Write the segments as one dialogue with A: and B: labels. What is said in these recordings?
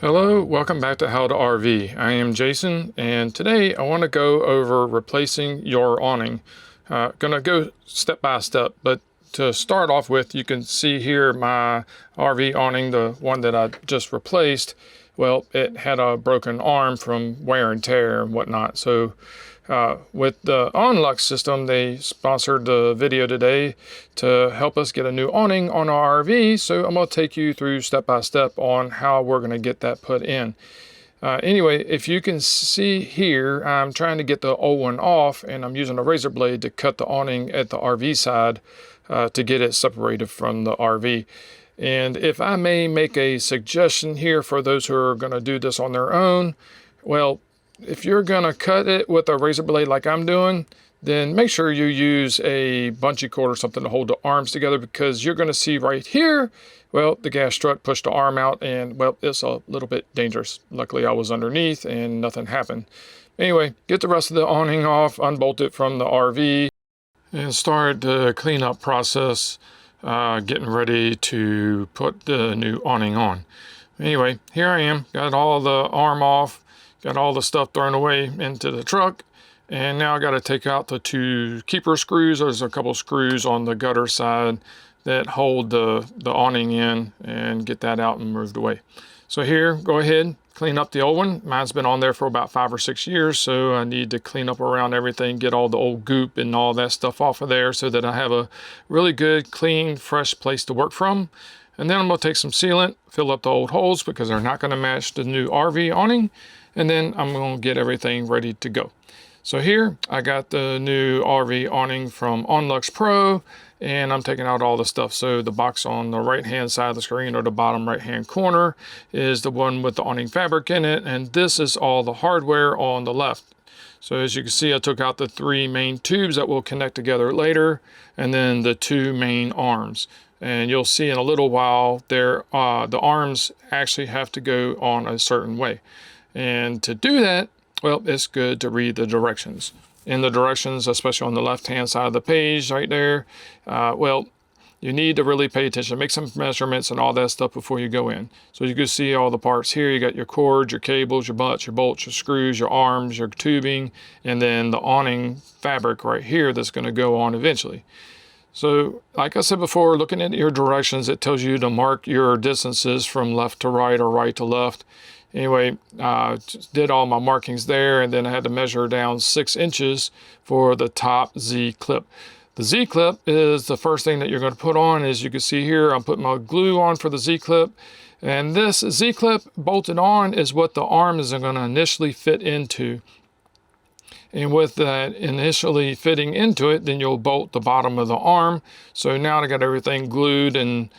A: Hello, welcome back to How to RV. I am Jason, and today I want to go over replacing your awning. Gonna go step by step, but to start off with, you can see here my RV awning, the one that I just replaced. Well, it had a broken arm from wear and tear and whatnot. So with the Awnlux system, they sponsored the video today to help us get a new awning on our RV. So I'm going to take you through step by step on how we're going to get that put in. Anyway, if you can see here, I'm trying to get the old one off, and I'm using a razor blade to cut the awning at the RV side to get it separated from the RV. And if I may make a suggestion here for those who are going to do this on their own, well, if you're going to cut it with a razor blade like I'm doing, then make sure you use a bungee cord or something to hold the arms together, because you're going to see right here, well, the gas strut pushed the arm out, and well, it's a little bit dangerous. Luckily, I was underneath and nothing happened. Anyway, get the rest of the awning off, unbolt it from the RV, and start the cleanup process, getting ready to put the new awning on. Anyway, here I am, got all the arm off. Got all the stuff thrown away into the truck, and now I got to take out the two keeper screws. There's a couple screws on the gutter side that hold the awning in, and get that out and moved away. So here, go ahead, clean up the old one. Mine's been on there for about 5 or 6 years, so I need to clean up around everything, get all the old goop and all that stuff off of there so that I have a really good, clean, fresh place to work from. And then I'm going to take some sealant, fill up the old holes because they're not going to match the new RV awning. And then I'm going to get everything ready to go. So here I got the new RV awning from Awnlux Pro, and I'm taking out all the stuff. So the box on the right hand side of the screen, or the bottom right hand corner, is the one with the awning fabric in it, and this is all the hardware on the left. So as you can see, I took out the 3 main tubes that will connect together later, and then the 2 main arms. And you'll see in a little while there, the arms actually have to go on a certain way. And to do that, well, it's good to read the directions. In the directions, especially on the left-hand side of the page right there, well, you need to really pay attention, make some measurements and all that stuff before you go in. So you can see all the parts here. You got your cords, your cables, your butts, your bolts, your screws, your arms, your tubing, and then the awning fabric right here that's going to go on eventually. So like I said before, looking at your directions, it tells you to mark your distances from left to right or right to left. Anyway, just did all my markings there, and then I had to measure down 6 inches for the top Z-clip. The Z-clip is the first thing that you're going to put on. As you can see here, I'm putting my glue on for the Z-clip, and this Z-clip bolted on is what the arm is going to initially fit into. And with that initially fitting into it, then you'll bolt the bottom of the arm. So now I got everything glued and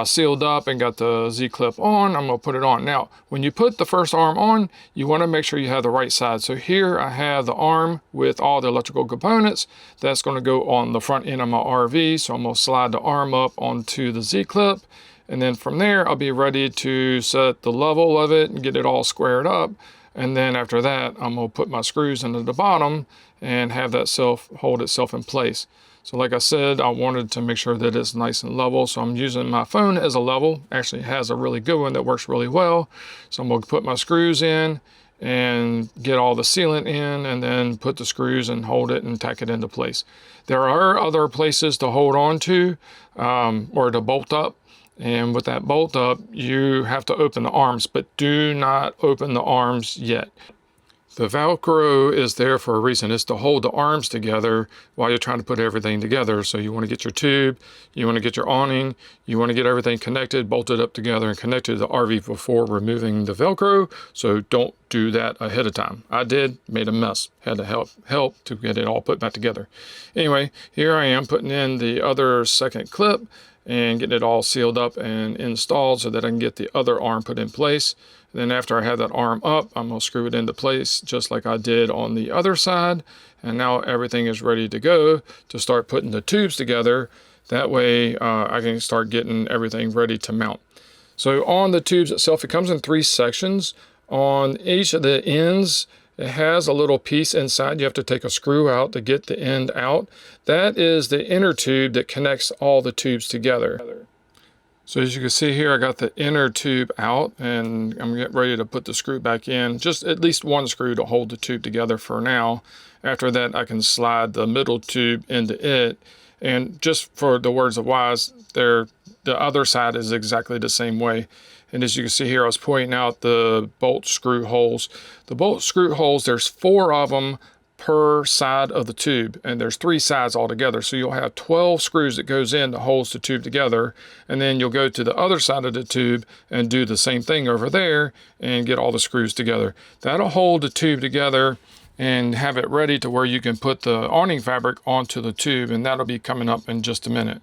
A: sealed up and got the Z-clip on. I'm going to put it on. Now, when you put the first arm on, you want to make sure you have the right side. So here I have the arm with all the electrical components. That's going to go on the front end of my RV. So I'm going to slide the arm up onto the Z-clip. And then from there, I'll be ready to set the level of it and get it all squared up. And then after that, I'm going to put my screws into the bottom and have that hold itself in place. So like I said, I wanted to make sure that it's nice and level. So I'm using my phone as a level. Actually, it has a really good one that works really well. So I'm going to put my screws in and get all the sealant in, and then put the screws and hold it and tack it into place. There are other places to hold on to or to bolt up. And with that bolt up, you have to open the arms, but do not open the arms yet. The Velcro is there for a reason. It's to hold the arms together while you're trying to put everything together. So you want to get your tube, you want to get your awning, you want to get everything connected, bolted up together, and connected to the RV before removing the Velcro. So don't do that ahead of time. I did, made a mess, had to help to get it all put back together. Anyway, here I am putting in the other second clip and getting it all sealed up and installed so that I can get the other arm put in place. And then after I have that arm up, I'm going to screw it into place just like I did on the other side. And now everything is ready to go to start putting the tubes together. That way I can start getting everything ready to mount. So on the tubes itself, it comes in 3 sections. On each of the ends, it has a little piece inside. You have to take a screw out to get the end out. That is the inner tube that connects all the tubes together. So as you can see here, I got the inner tube out and I'm getting ready to put the screw back in. Just at least one screw to hold the tube together for now. After that, I can slide the middle tube into it. And just for the words of wise, the other side is exactly the same way. And as you can see here, I was pointing out the bolt screw holes. The bolt screw holes, there's 4 of them per side of the tube, and there's 3 sides altogether, so you'll have 12 screws that goes in that holds the tube together, and then you'll go to the other side of the tube and do the same thing over there and get all the screws together. That'll hold the tube together and have it ready to where you can put the awning fabric onto the tube, and that'll be coming up in just a minute.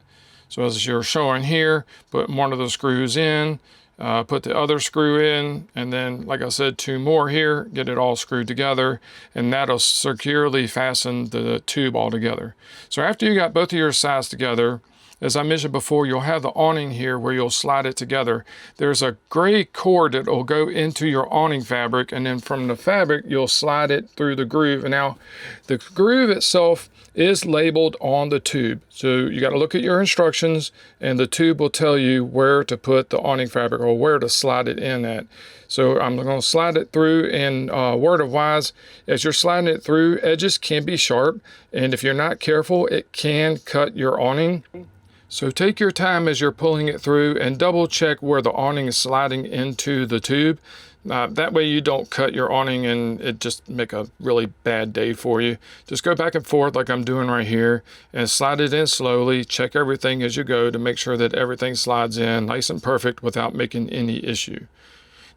A: So as you're showing here, put one of the screws in, put the other screw in, and then, like I said, 2 more here, get it all screwed together, and that'll securely fasten the tube all together. So after you got both of your sides together, as I mentioned before, you'll have the awning here where you'll slide it together. There's a gray cord that will go into your awning fabric, and then from the fabric, you'll slide it through the groove. And now, the groove itself is labeled on the tube. So you got to look at your instructions, and the tube will tell you where to put the awning fabric or where to slide it in at. So I'm going to slide it through, and word of wise, as you're sliding it through, edges can be sharp, and if you're not careful, it can cut your awning. So take your time as you're pulling it through and double check where the awning is sliding into the tube. That way you don't cut your awning and it just make a really bad day for you. Just go back and forth like I'm doing right here and slide it in slowly. Check everything as you go to make sure that everything slides in nice and perfect without making any issue.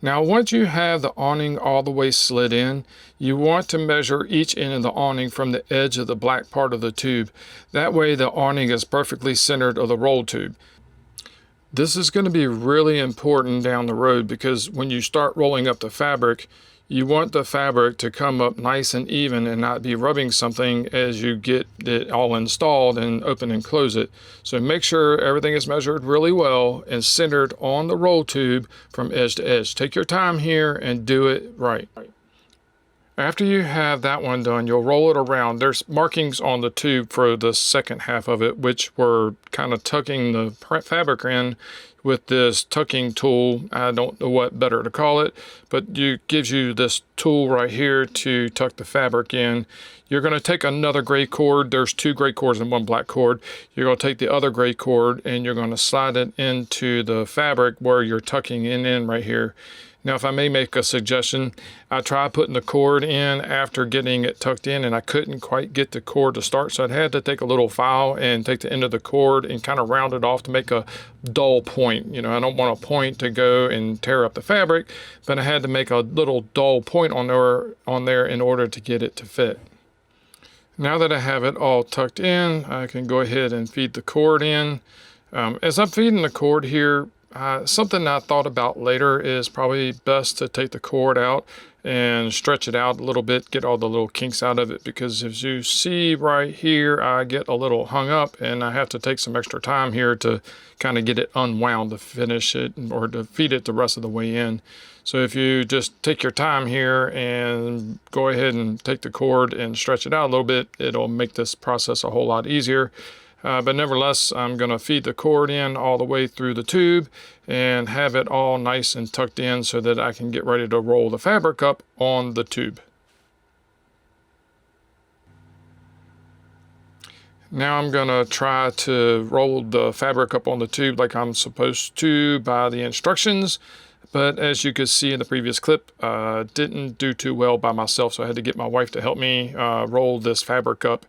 A: Now, once you have the awning all the way slid in, you want to measure each end of the awning from the edge of the black part of the tube. That way the awning is perfectly centered of the roll tube. This is going to be really important down the road because when you start rolling up the fabric, you want the fabric to come up nice and even and not be rubbing something as you get it all installed and open and close it. So make sure everything is measured really well and centered on the roll tube from edge to edge. Take your time here and do it right. After you have that one done, you'll roll it around. There's markings on the tube for the second half of it, which we're kind of tucking the fabric in with this tucking tool. I don't know what better to call it, but it gives you this tool right here to tuck the fabric in. You're going to take another gray cord. There's 2 gray cords and 1 black cord. You're going to take the other gray cord and you're going to slide it into the fabric where you're tucking in right here. Now, if I may make a suggestion, I tried putting the cord in after getting it tucked in and I couldn't quite get the cord to start. So I had to take a little file and take the end of the cord and kind of round it off to make a dull point. You know, I don't want a point to go and tear up the fabric, but I had to make a little dull point on there in order to get it to fit. Now that I have it all tucked in, I can go ahead and feed the cord in. As I'm feeding the cord here, something I thought about later is probably best to take the cord out and stretch it out a little bit, get all the little kinks out of it, because as you see right here, I get a little hung up and I have to take some extra time here to kind of get it unwound to finish it or to feed it the rest of the way in. So if you just take your time here and go ahead and take the cord and stretch it out a little bit, it'll make this process a whole lot easier. But nevertheless, I'm going to feed the cord in all the way through the tube and have it all nice and tucked in so that I can get ready to roll the fabric up on the tube. Now I'm going to try to roll the fabric up on the tube like I'm supposed to by the instructions. But as you could see in the previous clip, didn't do too well by myself, so I had to get my wife to help me roll this fabric up.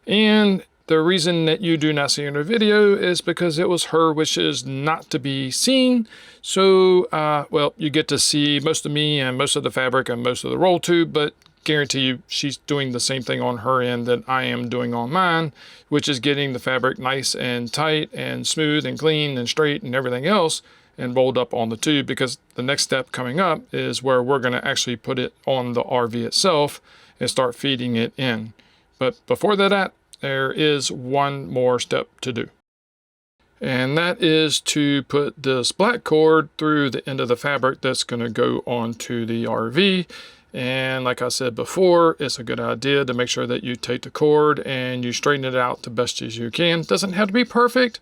A: And the reason that you do not see in the video is because it was her wishes not to be seen. So, well, you get to see most of me and most of the fabric and most of the roll tube, but guarantee you she's doing the same thing on her end that I am doing on mine, which is getting the fabric nice and tight and smooth and clean and straight and everything else and rolled up on the tube, because the next step coming up is where we're going to actually put it on the RV itself and start feeding it in. But before that, there is one more step to do. And that is to put this black cord through the end of the fabric that's going to go onto the RV. And like I said before, it's a good idea to make sure that you take the cord and you straighten it out the best as you can. It doesn't have to be perfect,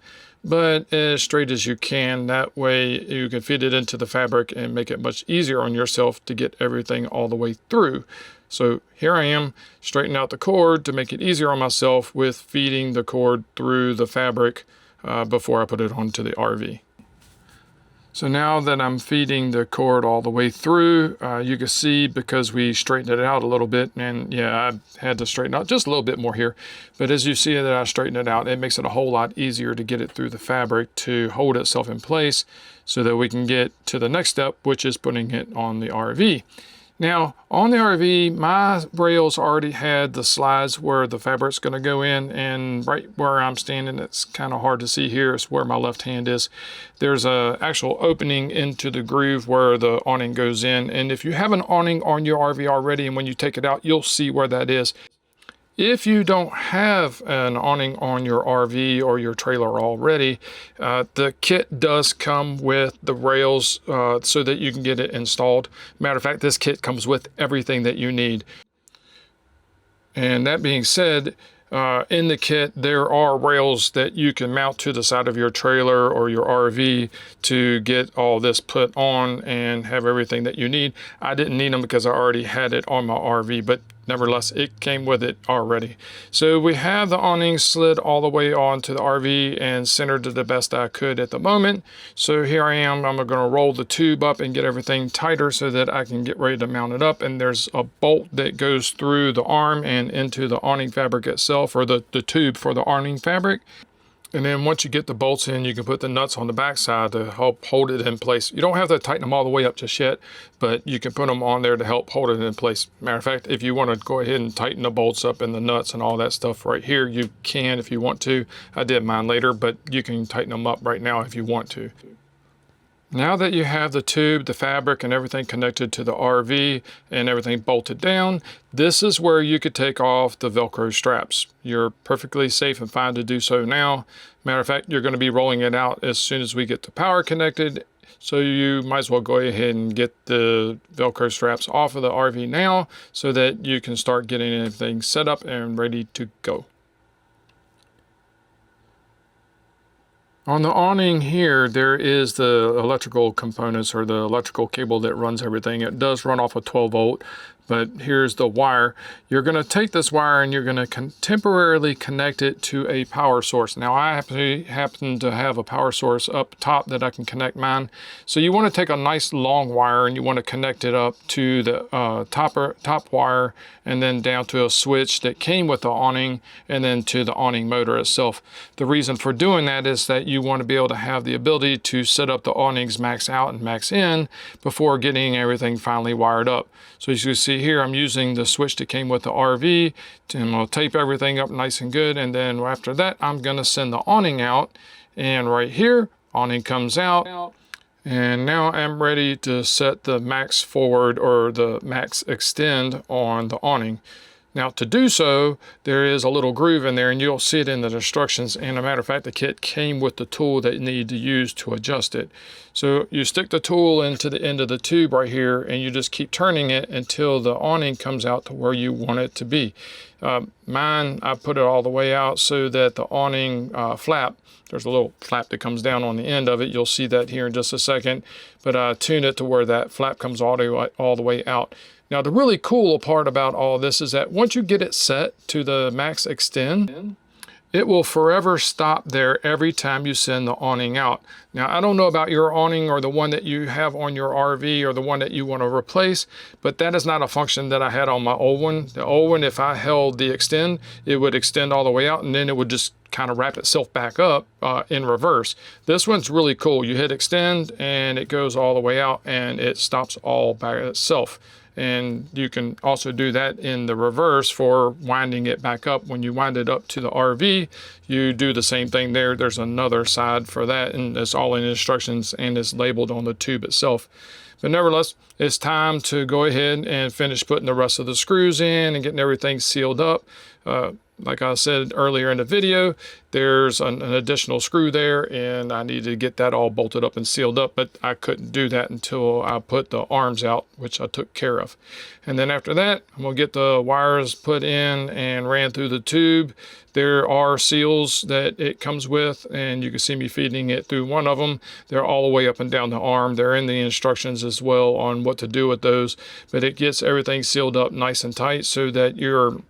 A: but as straight as you can. That way you can fit it into the fabric and make it much easier on yourself to get everything all the way through. So here I am straightening out the cord to make it easier on myself with feeding the cord through the fabric before I put it onto the RV. So now that I'm feeding the cord all the way through, you can see, because we straightened it out a little bit, and yeah, I had to straighten out just a little bit more here, but as you see that I straightened it out, it makes it a whole lot easier to get it through the fabric to hold itself in place so that we can get to the next step, which is putting it on the RV. Now, on the RV, my rails already had the slides where the fabric's going to go in, and right where I'm standing, it's kind of hard to see here, it's where my left hand is. There's an actual opening into the groove where the awning goes in, and if you have an awning on your RV already, and when you take it out, you'll see where that is. If you don't have an awning on your RV or your trailer already, the kit does come with the rails so that you can get it installed. Matter of fact, this kit comes with everything that you need. And that being said, in the kit, there are rails that you can mount to the side of your trailer or your RV to get all this put on and have everything that you need. I didn't need them because I already had it on my RV, but nevertheless, it came with it already. So we have the awning slid all the way onto the RV and centered to the best I could at the moment. So here I am. I'm going to roll the tube up and get everything tighter so that I can get ready to mount it up. And there's a bolt that goes through the arm and into the awning fabric itself, or the tube for the awning fabric. And then once you get the bolts in, you can put the nuts on the back side to help hold it in place. You don't have to tighten them all the way up just yet, but you can put them on there to help hold it in place. Matter of fact, if you want to go ahead and tighten the bolts up and the nuts and all that stuff right here, you can if you want to. I did mine later, but you can tighten them up right now if you want to. Now that you have the tube, the fabric, and everything connected to the RV and everything bolted down, this is where you could take off the Velcro straps. You're perfectly safe and fine to do so now. Matter of fact, you're going to be rolling it out as soon as we get the power connected, so you might as well go ahead and get the Velcro straps off of the RV now so that you can start getting everything set up and ready to go. On the awning here, there is the electrical components, or the electrical cable that runs everything. It does run off a 12 volt, but here's the wire. You're going to take this wire and you're going to temporarily connect it to a power source. Now I happen to have a power source up top that I can connect mine. So you want to take a nice long wire and you want to connect it up to the top wire, and then down to a switch that came with the awning, and then to the awning motor itself. The reason for doing that is that you want to be able to have the ability to set up the awnings max out and max in before getting everything finally wired up. So as you can see here, I'm using the switch that came with the RV, and I'll tape everything up nice and good, and then after that I'm going to send the awning out, and right here awning comes out. And now I'm ready to set the max forward or the max extend on the awning. Now to do so, there is a little groove in there, and you'll see it in the instructions. And a matter of fact, the kit came with the tool that you need to use to adjust it. So you stick the tool into the end of the tube right here, and you just keep turning it until the awning comes out to where you want it to be. Mine, I put it all the way out so that the awning flap, there's a little flap that comes down on the end of it. You'll see that here in just a second. But I tune it to where that flap comes all the way out. Now the really cool part about all this is that once you get it set to the max extend, it will forever stop there every time you send the awning out. Now I don't know about your awning or the one that you have on your RV or the one that you want to replace, but that is not a function that I had on my old one. The old one, if I held the extend, it would extend all the way out, and then it would just kind of wrap itself back up in reverse. This one's really cool. You hit extend and it goes all the way out and it stops all by itself. And you can also do that in the reverse for winding it back up. When you wind it up to the RV, you do the same thing there. There's another side for that, and it's all in instructions and it's labeled on the tube itself. But nevertheless, it's time to go ahead and finish putting the rest of the screws in and getting everything sealed up. Like I said earlier in the video, there's an additional screw there, and I needed to get that all bolted up and sealed up, but I couldn't do that until I put the arms out, which I took care of. And then after that, I'm gonna get the wires put in and ran through the tube. There are seals that it comes with, and you can see me feeding it through one of them. They're all the way up and down the arm. They're in the instructions as well on what to do with those, but it gets everything sealed up nice and tight so that your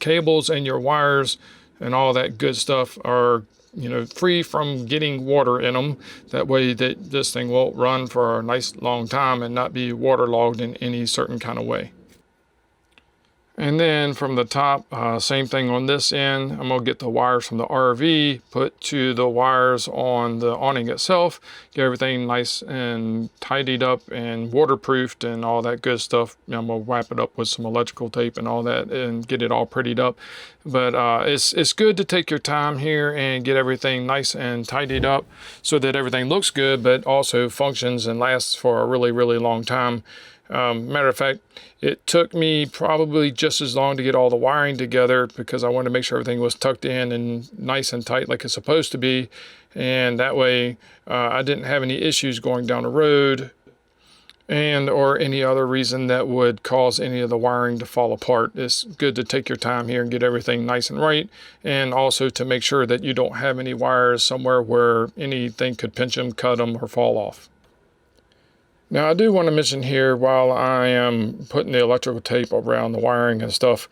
A: cables and your wires and all that good stuff are, you know, free from getting water in them. That way that this thing will run for a nice long time and not be waterlogged in any certain kind of way. And then from the top, same thing on this end. I'm gonna get the wires from the RV, put to the wires on the awning itself, get everything nice and tidied up and waterproofed and all that good stuff. I'm gonna wrap it up with some electrical tape and all that and get it all prettied up. But it's good to take your time here and get everything nice and tidied up so that everything looks good, but also functions and lasts for a really, really long time. Matter of fact, it took me probably just as long to get all the wiring together because I wanted to make sure everything was tucked in and nice and tight like it's supposed to be. And that way I didn't have any issues going down the road and or any other reason that would cause any of the wiring to fall apart. It's good to take your time here and get everything nice and right, and also to make sure that you don't have any wires somewhere where anything could pinch them, cut them, or fall off. Now I do want to mention here, while I am putting the electrical tape around the wiring and stuff,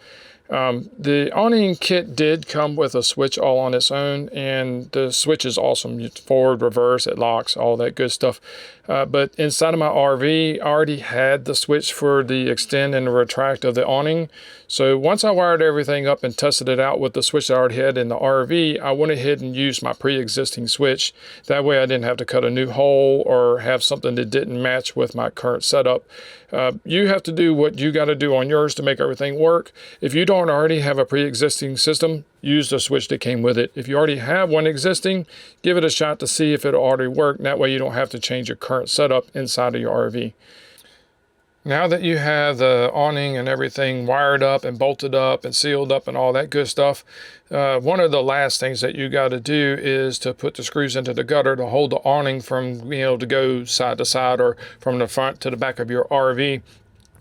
A: the awning kit did come with a switch all on its own, and the switch is awesome. It's forward, reverse, it locks, all that good stuff. But inside of my RV, I already had the switch for the extend and retract of the awning. So once I wired everything up and tested it out with the switch I already had in the RV, I went ahead and used my pre-existing switch. That way I didn't have to cut a new hole or have something that didn't match with my current setup. You have to do what you got to do on yours to make everything work. If you don't already have a pre-existing system, use the switch that came with it. If you already have one existing, give it a shot to see if it'll already work. That way you don't have to change your current setup inside of your RV. Now that you have the awning and everything wired up and bolted up and sealed up and all that good stuff, one of the last things that you got to do is to put the screws into the gutter to hold the awning from being able to go side to side or from the front to the back of your RV.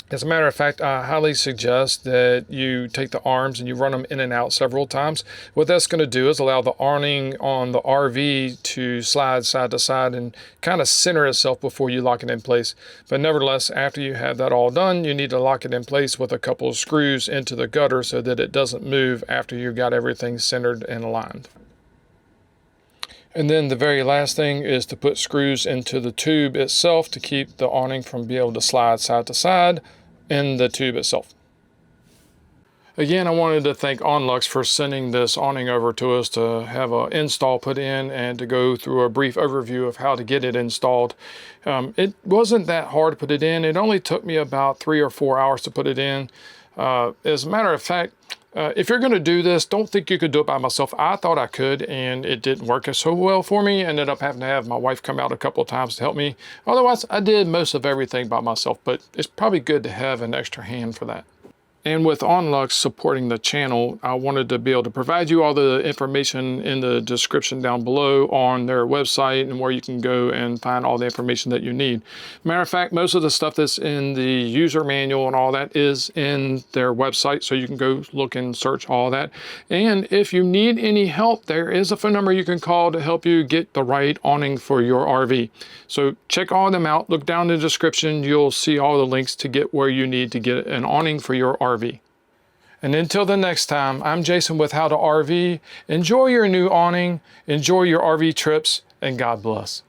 A: As a matter of fact, I highly suggest that you take the arms and you run them in and out several times. What that's going to do is allow the awning on the RV to slide side to side and kind of center itself before you lock it in place. But nevertheless, after you have that all done, you need to lock it in place with a couple of screws into the gutter so that it doesn't move after you've got everything centered and aligned. And then the very last thing is to put screws into the tube itself to keep the awning from being able to slide side to side in the tube itself. Again, I wanted to thank Awnlux for sending this awning over to us to have an install put in and to go through a brief overview of how to get it installed. It wasn't that hard to put it in. It only took me about 3 or 4 hours to put it in. As a matter of fact, if you're going to do this, don't think you could do it by myself. I thought I could, and it didn't work so well for me. I ended up having to have my wife come out a couple of times to help me. Otherwise, I did most of everything by myself, but it's probably good to have an extra hand for that. And with Awnlux supporting the channel, I wanted to be able to provide you all the information in the description down below on their website and where you can go and find all the information that you need. Matter of fact, most of the stuff that's in the user manual and all that is in their website, so you can go look and search all that. And if you need any help, there is a phone number you can call to help you get the right awning for your RV. So check all of them out. Look down in the description. You'll see all the links to get where you need to get an awning for your RV. And until the next time, I'm Jason with How to RV. Enjoy your new awning, enjoy your RV trips, and God bless.